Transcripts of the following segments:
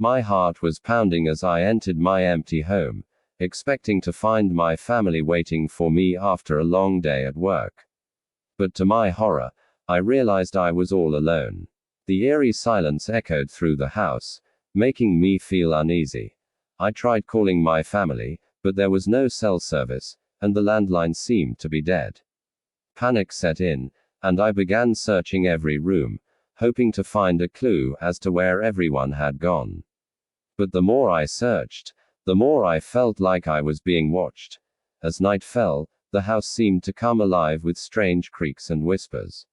My heart was pounding as I entered my empty home, expecting to find my family waiting for me after a long day at work. But to my horror, I realized I was all alone. The eerie silence echoed through the house, making me feel uneasy. I tried calling my family, but there was no cell service, and the landline seemed to be dead. Panic set in, and I began searching every room, hoping to find a clue as to where everyone had gone. But the more I searched, the more I felt like I was being watched. As night fell, the house seemed to come alive with strange creaks and whispers.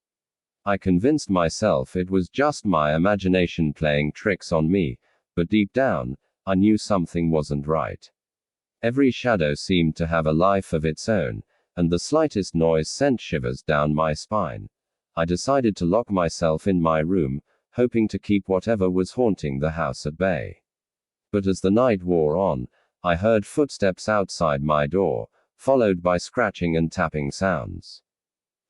I convinced myself it was just my imagination playing tricks on me, but deep down, I knew something wasn't right. Every shadow seemed to have a life of its own, and the slightest noise sent shivers down my spine. I decided to lock myself in my room, hoping to keep whatever was haunting the house at bay. But as the night wore on, I heard footsteps outside my door, followed by scratching and tapping sounds.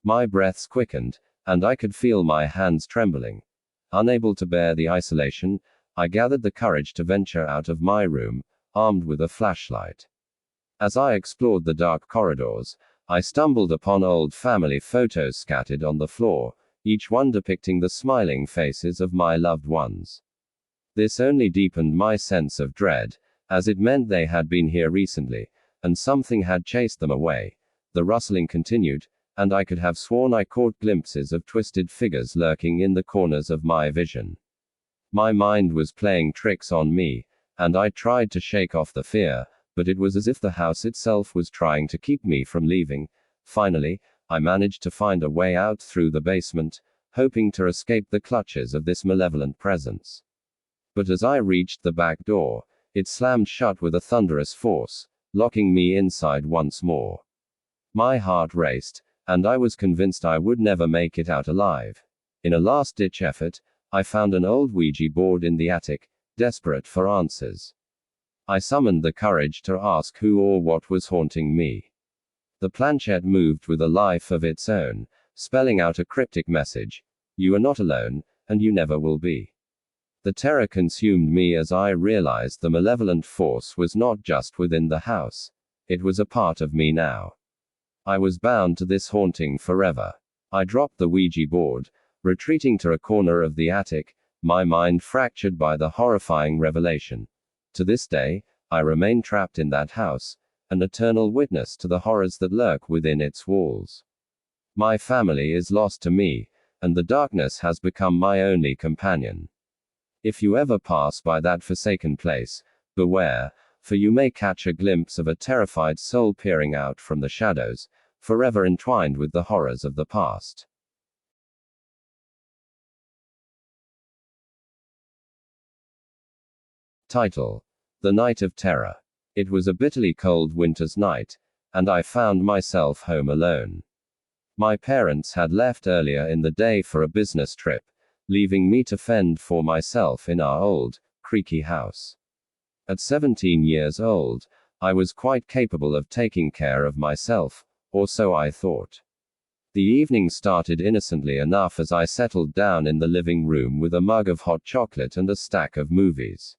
My breaths quickened, and I could feel my hands trembling. Unable to bear the isolation, I gathered the courage to venture out of my room, armed with a flashlight. As I explored the dark corridors, I stumbled upon old family photos scattered on the floor, each one depicting the smiling faces of my loved ones. This only deepened my sense of dread, as it meant they had been here recently, and something had chased them away. The rustling continued, and I could have sworn I caught glimpses of twisted figures lurking in the corners of my vision. My mind was playing tricks on me, and I tried to shake off the fear, but it was as if the house itself was trying to keep me from leaving. Finally, I managed to find a way out through the basement, hoping to escape the clutches of this malevolent presence. But as I reached the back door, it slammed shut with a thunderous force, locking me inside once more. My heart raced, and I was convinced I would never make it out alive. In a last-ditch effort, I found an old Ouija board in the attic, desperate for answers. I summoned the courage to ask who or what was haunting me. The planchette moved with a life of its own, spelling out a cryptic message: "You are not alone, and you never will be." The terror consumed me as I realized the malevolent force was not just within the house. It was a part of me now. I was bound to this haunting forever. I dropped the Ouija board, retreating to a corner of the attic, my mind fractured by the horrifying revelation. To this day, I remain trapped in that house, an eternal witness to the horrors that lurk within its walls. My family is lost to me, and the darkness has become my only companion. If you ever pass by that forsaken place, beware, for you may catch a glimpse of a terrified soul peering out from the shadows, forever entwined with the horrors of the past. Title: The Night of Terror. It was a bitterly cold winter's night, and I found myself home alone. My parents had left earlier in the day for a business trip, leaving me to fend for myself in our old, creaky house. At 17 years old, I was quite capable of taking care of myself, or so I thought. The evening started innocently enough as I settled down in the living room with a mug of hot chocolate and a stack of movies.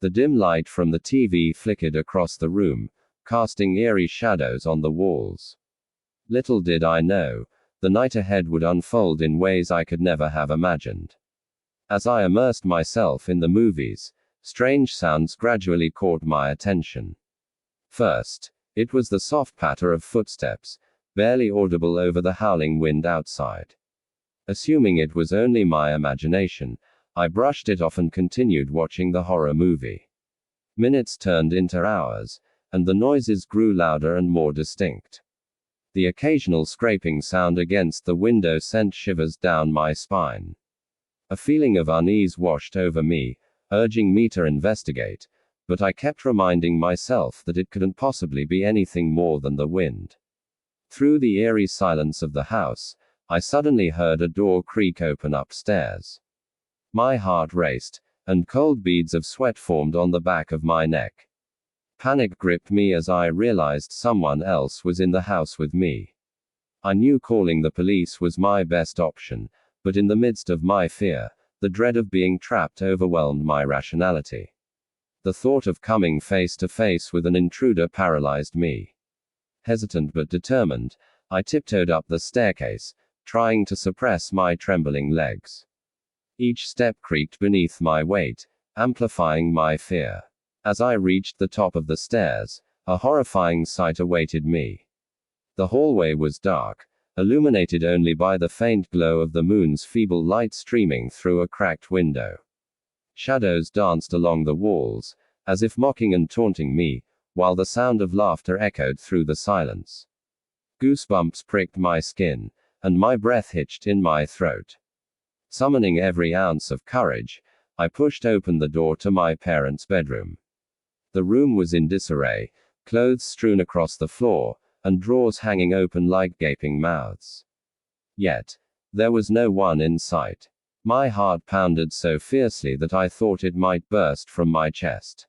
The dim light from the TV flickered across the room, casting eerie shadows on the walls. Little did I know, the night ahead would unfold in ways I could never have imagined. As I immersed myself in the movies, strange sounds gradually caught my attention. First, it was the soft patter of footsteps, barely audible over the howling wind outside. Assuming it was only my imagination, I brushed it off and continued watching the horror movie. Minutes turned into hours, and the noises grew louder and more distinct. The occasional scraping sound against the window sent shivers down my spine. A feeling of unease washed over me, urging me to investigate, but I kept reminding myself that it couldn't possibly be anything more than the wind. Through the eerie silence of the house, I suddenly heard a door creak open upstairs. My heart raced, and cold beads of sweat formed on the back of my neck. Panic gripped me as I realized someone else was in the house with me. I knew calling the police was my best option, but in the midst of my fear, the The dread of being trapped overwhelmed my rationality. The thought of coming face to face with an intruder paralyzed me. Hesitant but determined, I tiptoed up the staircase, trying to suppress my trembling legs. Each step creaked beneath my weight, amplifying my fear. As I reached the top of the stairs, a horrifying sight awaited me. The hallway was dark, illuminated only by the faint glow of the moon's feeble light streaming through a cracked window. Shadows danced along the walls, as if mocking and taunting me, while the sound of laughter echoed through the silence. Goosebumps pricked my skin, and my breath hitched in my throat. Summoning every ounce of courage, I pushed open the door to my parents' bedroom. The room was in disarray, clothes strewn across the floor, and drawers hanging open like gaping mouths. Yet, there was no one in sight. My heart pounded so fiercely that I thought it might burst from my chest.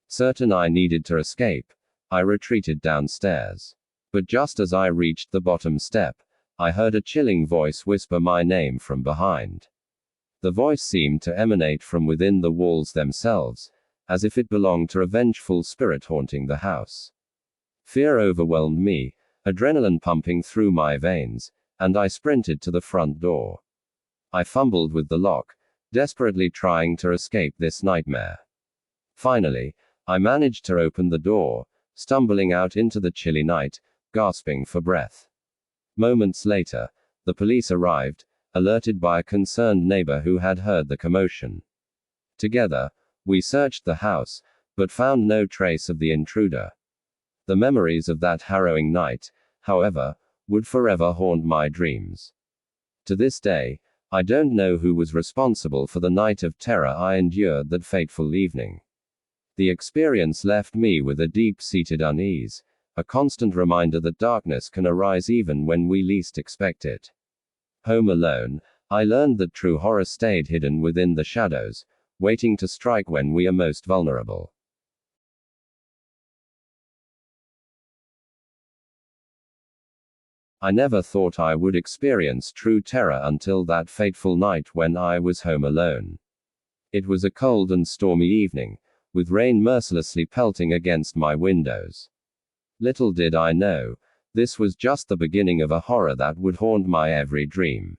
Certain I needed to escape, I retreated downstairs. But just as I reached the bottom step, I heard a chilling voice whisper my name from behind. The voice seemed to emanate from within the walls themselves, as if it belonged to a vengeful spirit haunting the house. Fear overwhelmed me, adrenaline pumping through my veins, and I sprinted to the front door. I fumbled with the lock, desperately trying to escape this nightmare. Finally, I managed to open the door, stumbling out into the chilly night, gasping for breath. Moments later, the police arrived, alerted by a concerned neighbor who had heard the commotion. Together, we searched the house, but found no trace of the intruder. The memories of that harrowing night, however, would forever haunt my dreams. To this day, I don't know who was responsible for the night of terror I endured that fateful evening. The experience left me with a deep-seated unease, a constant reminder that darkness can arise even when we least expect it. Home alone, I learned that true horror stayed hidden within the shadows, waiting to strike when we are most vulnerable. I never thought I would experience true terror until that fateful night when I was home alone. It was a cold and stormy evening, with rain mercilessly pelting against my windows. Little did I know, this was just the beginning of a horror that would haunt my every dream.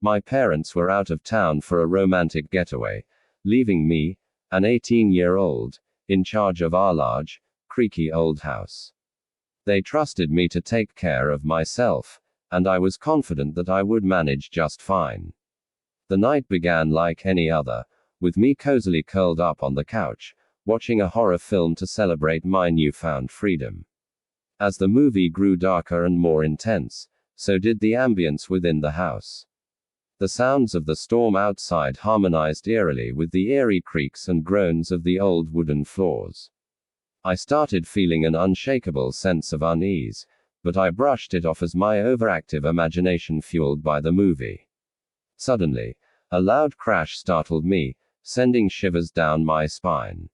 My parents were out of town for a romantic getaway, leaving me, an 18-year-old, in charge of our large, creaky old house. They trusted me to take care of myself, and I was confident that I would manage just fine. The night began like any other, with me cozily curled up on the couch, watching a horror film to celebrate my newfound freedom. As the movie grew darker and more intense, so did the ambience within the house. The sounds of the storm outside harmonized eerily with the eerie creaks and groans of the old wooden floors. I started feeling an unshakable sense of unease, but I brushed it off as my overactive imagination fueled by the movie. Suddenly, a loud crash startled me, sending shivers down my spine.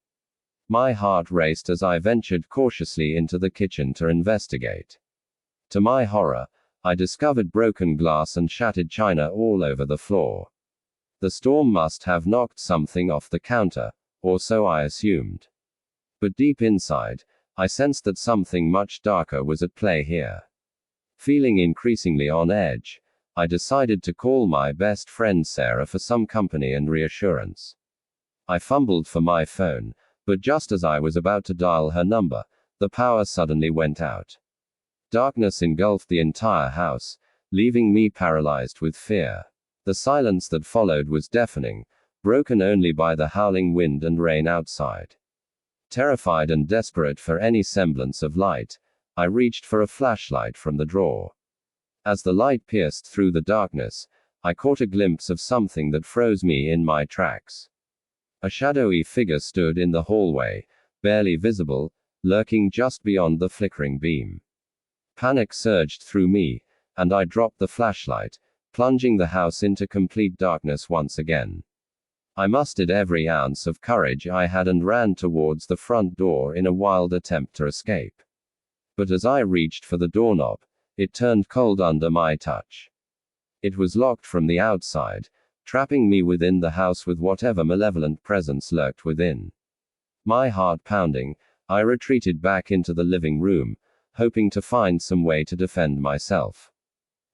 My heart raced as I ventured cautiously into the kitchen to investigate. To my horror, I discovered broken glass and shattered china all over the floor. The storm must have knocked something off the counter, or so I assumed. But deep inside, I sensed that something much darker was at play here. Feeling increasingly on edge, I decided to call my best friend Sarah for some company and reassurance. I fumbled for my phone, but just as I was about to dial her number, the power suddenly went out. Darkness engulfed the entire house, leaving me paralyzed with fear. The silence that followed was deafening, broken only by the howling wind and rain outside. Terrified and desperate for any semblance of light, I reached for a flashlight from the drawer. As the light pierced through the darkness, I caught a glimpse of something that froze me in my tracks. A shadowy figure stood in the hallway, barely visible, lurking just beyond the flickering beam. Panic surged through me, and I dropped the flashlight, plunging the house into complete darkness once again. I mustered every ounce of courage I had and ran towards the front door in a wild attempt to escape. But as I reached for the doorknob, it turned cold under my touch. It was locked from the outside, trapping me within the house with whatever malevolent presence lurked within. My heart pounding, I retreated back into the living room, hoping to find some way to defend myself.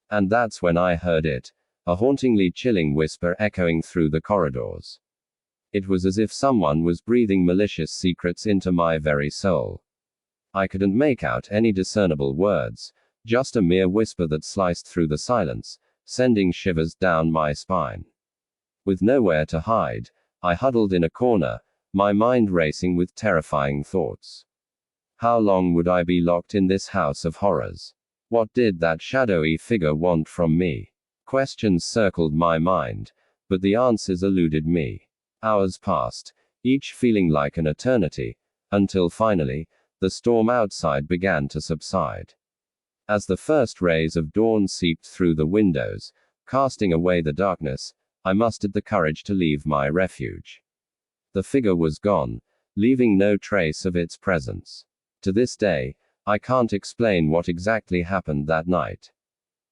And that's when I heard it, a hauntingly chilling whisper echoing through the corridors. It was as if someone was breathing malicious secrets into my very soul. I couldn't make out any discernible words, just a mere whisper that sliced through the silence, sending shivers down my spine. With nowhere to hide, I huddled in a corner, my mind racing with terrifying thoughts. How long would I be locked in this house of horrors? What did that shadowy figure want from me? Questions circled my mind, but the answers eluded me. Hours passed, each feeling like an eternity, until finally, the storm outside began to subside. As the first rays of dawn seeped through the windows, casting away the darkness, I mustered the courage to leave my refuge. The figure was gone, leaving no trace of its presence. To this day, I can't explain what exactly happened that night.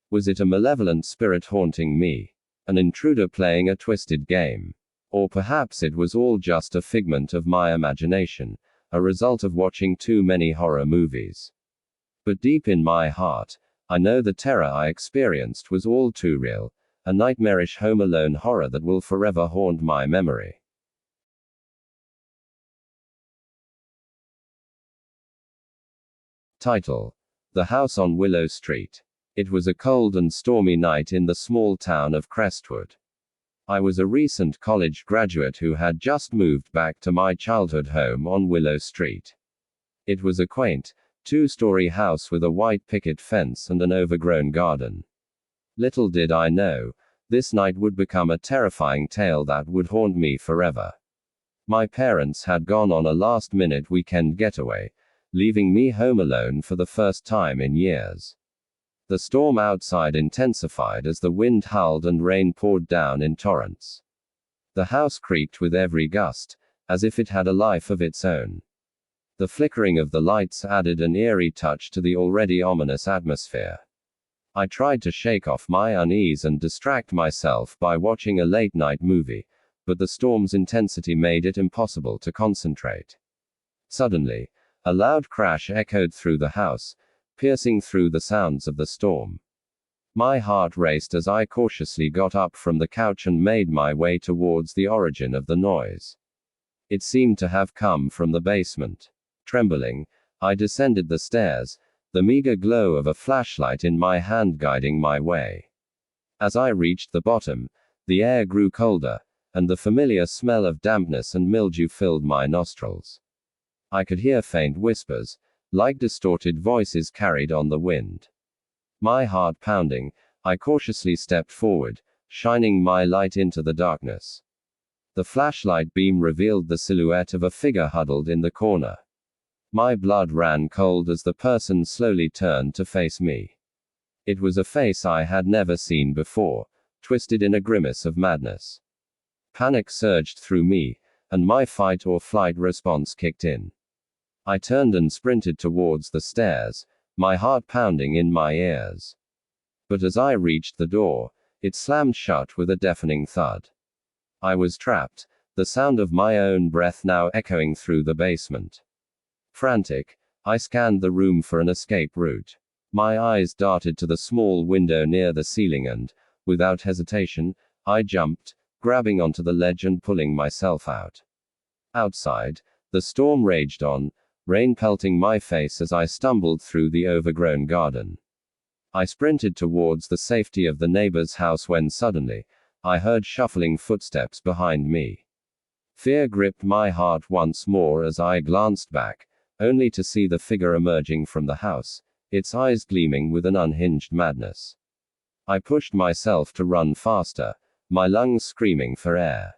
Was it a malevolent spirit haunting me? An intruder playing a twisted game? Or perhaps it was all just a figment of my imagination, a result of watching too many horror movies. But deep in my heart, I know the terror I experienced was all too real, a nightmarish Home Alone horror that will forever haunt my memory. Title: The House on Willow Street. It was a cold and stormy night in the small town of Crestwood. I was a recent college graduate who had just moved back to my childhood home on Willow Street. It was a quaint, two-story house with a white picket fence and an overgrown garden. Little did I know, this night would become a terrifying tale that would haunt me forever. My parents had gone on a last-minute weekend getaway, leaving me home alone for the first time in years. The storm outside intensified as the wind howled and rain poured down in torrents. The house creaked with every gust, as if it had a life of its own. The flickering of the lights added an eerie touch to the already ominous atmosphere. I tried to shake off my unease and distract myself by watching a late-night movie, but the storm's intensity made it impossible to concentrate. Suddenly, a loud crash echoed through the house, piercing through the sounds of the storm. My heart raced as I cautiously got up from the couch and made my way towards the origin of the noise. It seemed to have come from the basement. Trembling, I descended the stairs, the meager glow of a flashlight in my hand guiding my way. As I reached the bottom, the air grew colder, and the familiar smell of dampness and mildew filled my nostrils. I could hear faint whispers, like distorted voices carried on the wind. My heart pounding, I cautiously stepped forward, shining my light into the darkness. The flashlight beam revealed the silhouette of a figure huddled in the corner. My blood ran cold as the person slowly turned to face me. It was a face I had never seen before, twisted in a grimace of madness. Panic surged through me, and my fight or flight response kicked in. I turned and sprinted towards the stairs, my heart pounding in my ears. But as I reached the door, it slammed shut with a deafening thud. I was trapped, the sound of my own breath now echoing through the basement. Frantic, I scanned the room for an escape route. My eyes darted to the small window near the ceiling and, without hesitation, I jumped, grabbing onto the ledge and pulling myself out. Outside, the storm raged on, rain pelting my face as I stumbled through the overgrown garden. I sprinted towards the safety of the neighbor's house when suddenly, I heard shuffling footsteps behind me. Fear gripped my heart once more as I glanced back, only to see the figure emerging from the house, its eyes gleaming with an unhinged madness. I pushed myself to run faster, my lungs screaming for air.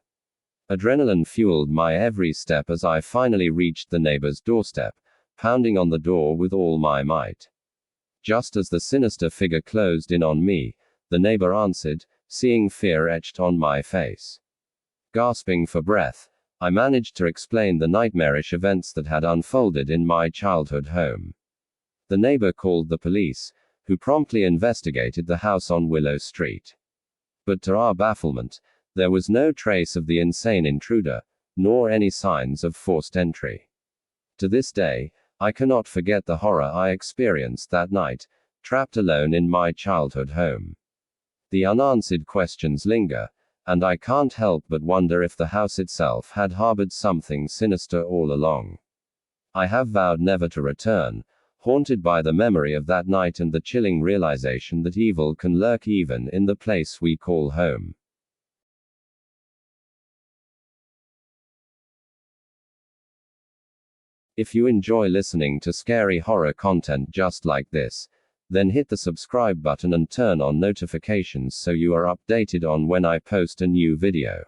Adrenaline fueled my every step as I finally reached the neighbor's doorstep, pounding on the door with all my might. Just as the sinister figure closed in on me, the neighbor answered, seeing fear etched on my face. Gasping for breath, I managed to explain the nightmarish events that had unfolded in my childhood home. The neighbor called the police, who promptly investigated the house on Willow Street. But to our bafflement, There was no trace of the insane intruder, nor any signs of forced entry. To this day, I cannot forget the horror I experienced that night, trapped alone in my childhood home. The unanswered questions linger, and I can't help but wonder if the house itself had harbored something sinister all along. I have vowed never to return, haunted by the memory of that night and the chilling realization that evil can lurk even in the place we call home. If you enjoy listening to scary horror content just like this, then hit the subscribe button and turn on notifications so you are updated on when I post a new video.